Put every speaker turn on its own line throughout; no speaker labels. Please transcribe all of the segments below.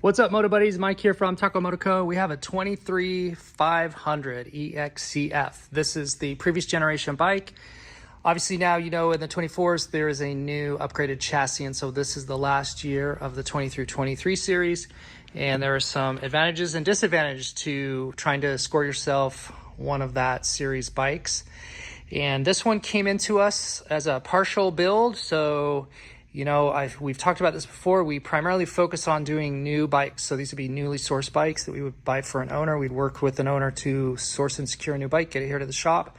What's up, Moto Buddies? Mike here from Tacomoto. We have a 23500 Exc-F. This is the previous generation bike. Obviously now, you know, in the 24s, there is a new upgraded chassis. And so this is the last year of the 23 series. And there are some advantages and disadvantages to trying to score yourself one of that series bikes. And this one came into us as a partial build. So, you know, we've talked about this before. We primarily focus on doing new bikes. So these would be newly sourced bikes that we would buy for an owner. We'd work with an owner to source and secure a new bike, get it here to the shop.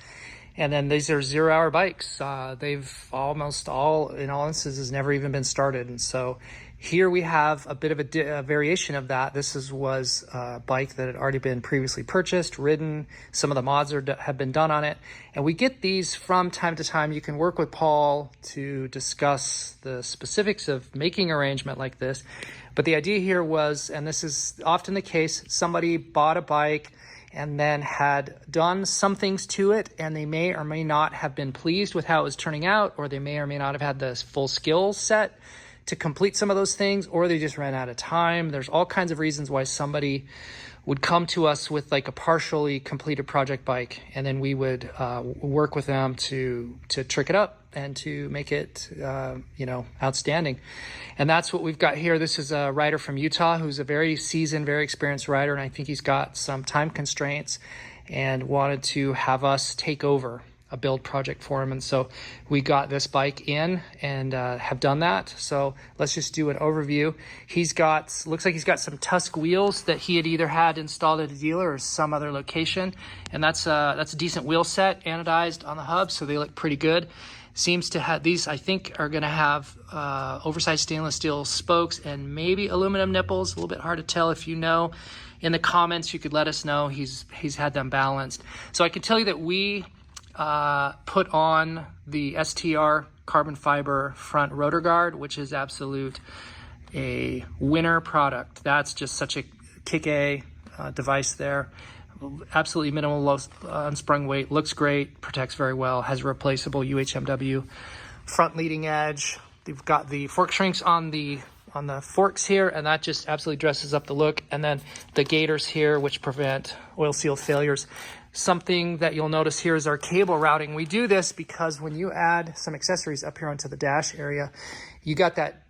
And then these are 0-hour bikes. They've almost all, in all instances, never even been started. And so here we have a bit of a variation of that. This was a bike that had already been previously purchased, ridden. Some of the mods have been done on it. And we get these from time to time. You can work with Paul to discuss the specifics of making an arrangement like this. But the idea here was, and this is often the case, somebody bought a bike and then had done some things to it, and they may or may not have been pleased with how it was turning out, or they may or may not have had the full skill set to complete some of those things, or they just ran out of time. There's all kinds of reasons why somebody would come to us with like a partially completed project bike, and then we would work with them to trick it up and to make it you know, outstanding. And that's what we've got here. This is a rider from Utah who's a very seasoned, very experienced rider, and I think he's got some time constraints and wanted to have us take over a build project for him. And so we got this bike in and have done that. So let's just do an overview. Looks like he's got some Tusk wheels that he had either had installed at a dealer or some other location. And that's a decent wheel set, anodized on the hub, so they look pretty good. Seems to have, these I think are gonna have oversized stainless steel spokes and maybe aluminum nipples. A little bit hard to tell. If you know, in the comments, you could let us know. He's had them balanced. So I can tell you that we put on the STR carbon fiber front rotor guard, which is a winner product. That's just such a kick-A device there. Absolutely minimal unsprung weight, looks great, protects very well, has a replaceable UHMW front leading edge. They've got the fork shrinks on the forks here, and that just absolutely dresses up the look. And then the gaiters here, which prevent oil seal failures. Something that you'll notice here is our cable routing. We do this because when you add some accessories up here onto the dash area, you got that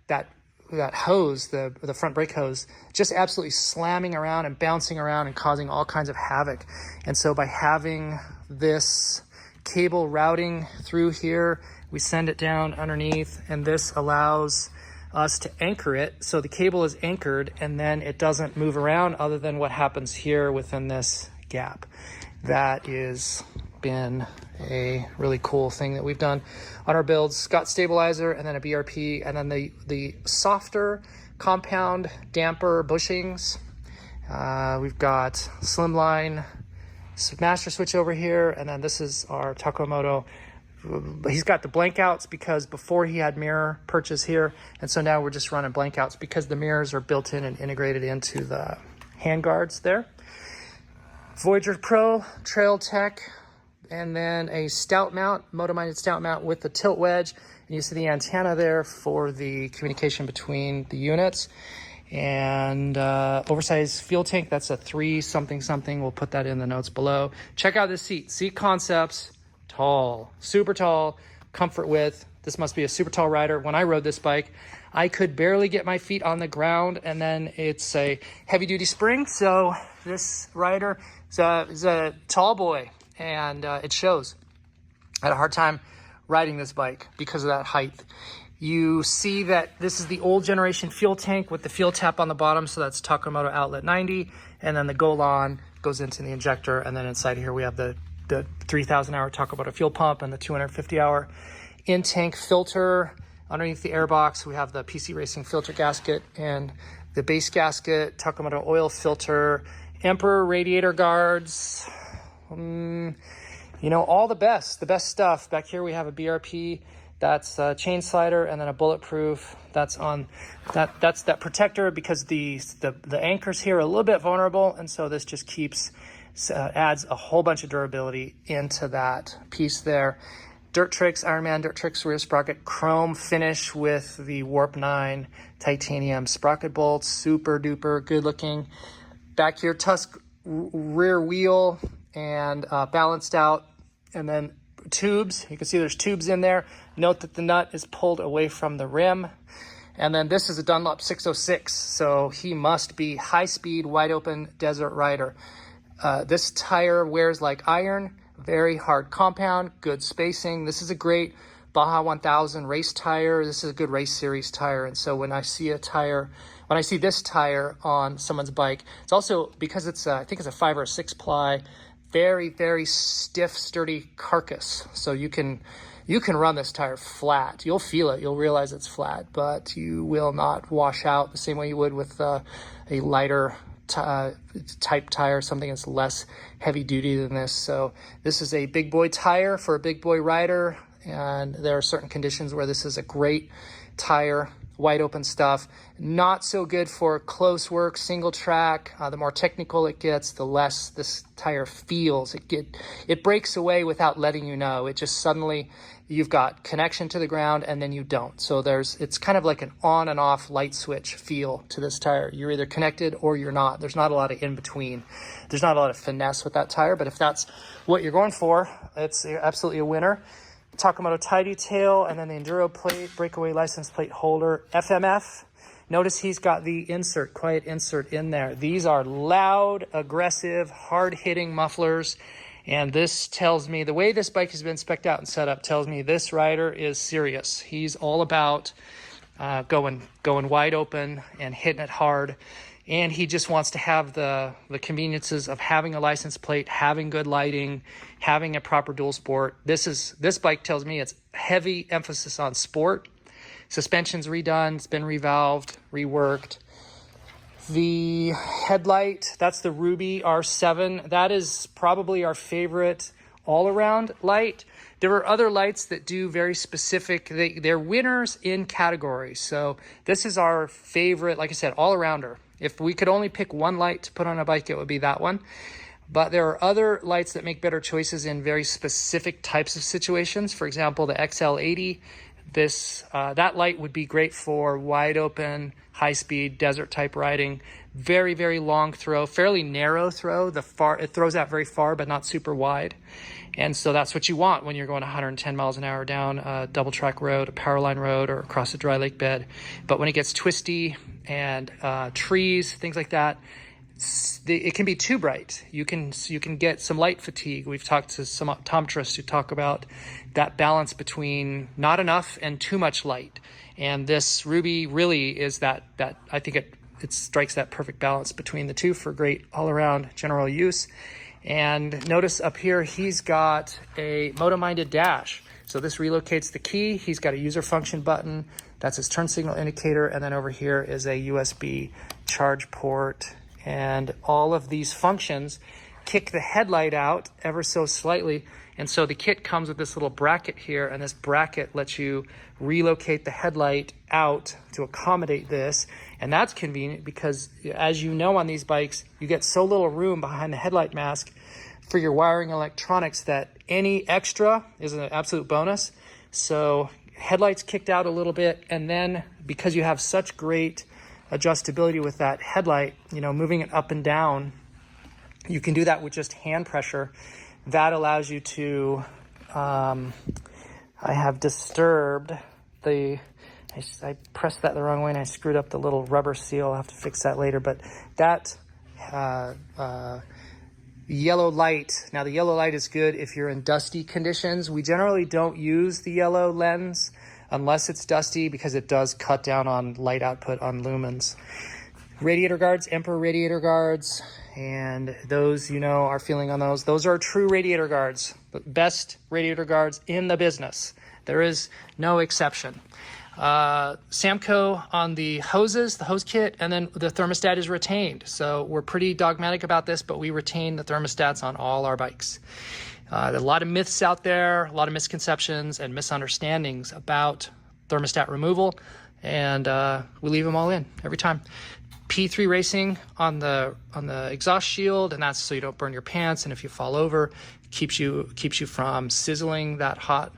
hose, the front brake hose, just absolutely slamming around and bouncing around and causing all kinds of havoc. And so by having this cable routing through here, we send it down underneath, and this allows us to anchor it. So the cable is anchored and then it doesn't move around other than what happens here within this gap. That has been a really cool thing that we've done on our builds. Got stabilizer and then a BRP, and then the softer compound damper bushings. We've got slimline master switch over here, and then this is our Tacomoto. He's got the blank outs because before he had mirror purchase here, and so now we're just running blank outs because the mirrors are built in and integrated into the hand guards there. Voyager Pro Trail Tech, and then a stout mount, motor-minded stout mount with the tilt wedge, and you see the antenna there for the communication between the units. And oversized fuel tank, that's a 3 something something. We'll put that in the notes below. Check out this seat concepts. Tall, super tall, comfort width. This must be a super tall rider. When I rode this bike, I could barely get my feet on the ground, and then it's a heavy duty spring. So this rider is a tall boy, and it shows. I had a hard time riding this bike because of that height. You see that this is the old generation fuel tank with the fuel tap on the bottom. So that's Tacomoto outlet 90. And then the Golan goes into the injector. And then inside here, we have the 3,000 hour Tacomoto fuel pump and the 250 hour in-tank filter. Underneath the airbox, we have the PC Racing filter gasket and the base gasket, Tacomoto oil filter, Emperor radiator guards, you know, all the best stuff. Back here we have a BRP, that's a chain slider, and then a bulletproof. That's that protector because the anchors here are a little bit vulnerable, and so this just adds a whole bunch of durability into that piece there. Dirt Tricks, Ironman Dirt Tricks rear sprocket, chrome finish with the Warp 9 titanium sprocket bolts, super duper good looking. Back here, Tusk rear wheel and balanced out, and then tubes. You can see there's tubes in there. Note that the nut is pulled away from the rim. And then this is a Dunlop 606, so he must be high speed, wide open desert rider. This tire wears like iron, very hard compound, good spacing. This is a great Baja 1000 race tire. This is a good race series tire. And so when I see this tire on someone's bike, it's also because it's I think it's a 5 or 6 ply, very, very stiff, sturdy carcass. So you can run this tire flat. You'll feel it. You'll realize it's flat, but you will not wash out the same way you would with a lighter type tire, something that's less heavy duty than this. So this is a big boy tire for a big boy rider, and there are certain conditions where this is a great tire. Wide open stuff, not so good for close work, single track. The more technical it gets, the less this tire feels. It breaks away without letting you know. It just suddenly, you've got connection to the ground and then you don't. So it's kind of like an on and off light switch feel to this tire. You're either connected or you're not. There's not a lot of in between. There's not a lot of finesse with that tire, but if that's what you're going for, it's absolutely a winner. Tacomoto tie detail, and then the Enduro plate, breakaway license plate holder, FMF. Notice he's got the quiet insert in there. These are loud, aggressive, hard-hitting mufflers, and this tells me, the way this bike has been spec'd out and set up tells me this rider is serious. He's all about going wide open and hitting it hard. And he just wants to have the conveniences of having a license plate, having good lighting, having a proper dual sport. This bike tells me it's heavy emphasis on sport. Suspension's redone, it's been revalved, reworked. The headlight, that's the Ruby R7. That is probably our favorite all-around light. There are other lights that do very specific, they're winners in categories. So this is our favorite, like I said, all-arounder. If we could only pick one light to put on a bike, it would be that one. But there are other lights that make better choices in very specific types of situations. For example, the XL80, that light would be great for wide open, high speed, desert type riding. Very, very long throw, fairly narrow throw. It throws out very far, but not super wide. And so that's what you want when you're going 110 miles an hour down a double track road, a power line road, or across a dry lake bed. But when it gets twisty and trees, things like that, it can be too bright. You can get some light fatigue. We've talked to some optometrists who talk about that balance between not enough and too much light. And this Ruby really is that I think it strikes that perfect balance between the two for great all-around general use. And notice up here, he's got a moto-minded dash. So this relocates the key. He's got a user function button. That's his turn signal indicator. And then over here is a USB charge port. And all of these functions kick the headlight out ever so slightly. And so the kit comes with this little bracket here, and this bracket lets you relocate the headlight out to accommodate this. And that's convenient because, as you know, on these bikes, you get so little room behind the headlight mask for your wiring electronics that any extra is an absolute bonus. So headlights kicked out a little bit, and then because you have such great adjustability with that headlight, moving it up and down, you can do that with just hand pressure. That allows you to, I have disturbed I pressed that the wrong way and I screwed up the little rubber seal. I'll have to fix that later. But that yellow light, now the yellow light is good if you're in dusty conditions. We generally don't use the yellow lens unless it's dusty because it does cut down on light output on lumens. Radiator guards, Emperor radiator guards, and those, our feeling on those. Those are true radiator guards, the best radiator guards in the business. There is no exception. Samco on the hoses, the hose kit, and then the thermostat is retained. So we're pretty dogmatic about this, but we retain the thermostats on all our bikes. There are a lot of myths out there, a lot of misconceptions and misunderstandings about thermostat removal, and we leave them all in every time. P3 racing on the exhaust shield, and that's so you don't burn your pants, and if you fall over, keeps you from sizzling that hot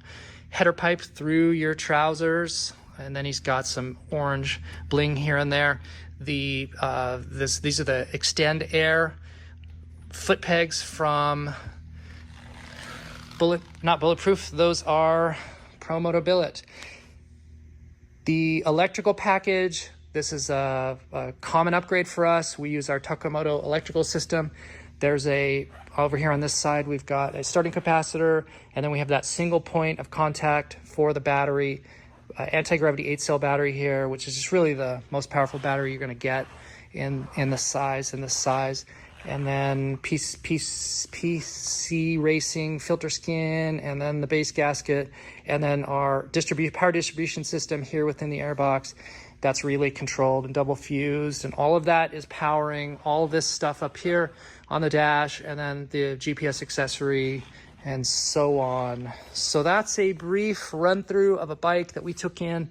header pipe through your trousers, and then he's got some orange bling here and there. These are the Extend Air foot pegs from not Bulletproof, those are Promoto Billet. The electrical package, this is a common upgrade for us. We use our Tacomoto electrical system. There's over here on this side, we've got a starting capacitor, and then we have that single point of contact for the battery, anti-gravity 8-cell battery here, which is just really the most powerful battery you're gonna get in this size. And then PC racing filter skin, and then the base gasket, and then our power distribution system here within the airbox. That's relay controlled and double fused, and all of that is powering all this stuff up here on the dash, and then the GPS accessory, and so on. So that's a brief run through of a bike that we took in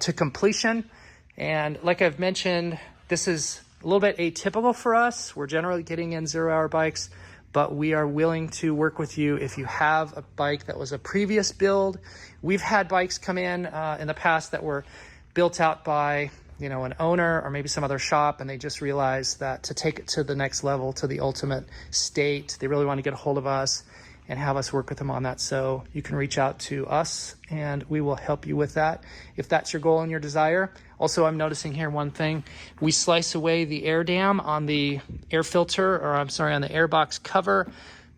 to completion. And like I've mentioned, this is a little bit atypical for us. We're generally getting in 0-hour bikes, but we are willing to work with you if you have a bike that was a previous build. We've had bikes come in the past that were built out by an owner or maybe some other shop, and they just realized that to take it to the next level, to the ultimate state, they really want to get a hold of us and have us work with them on that. So you can reach out to us and we will help you with that if that's your goal and your desire. Also, I'm noticing here one thing. We slice away the air dam on the air filter, or I'm sorry, on the airbox cover.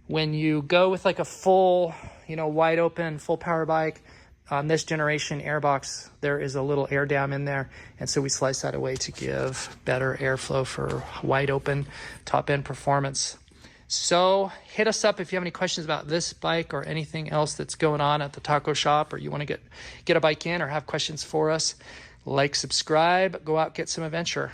When you go with like a full, wide open, full power bike, on this generation airbox, there is a little air dam in there. And so we slice that away to give better airflow for wide open top end performance. So hit us up if you have any questions about this bike or anything else that's going on at the taco shop, or you want to get a bike in or have questions for us. Like, subscribe, go out, get some adventure.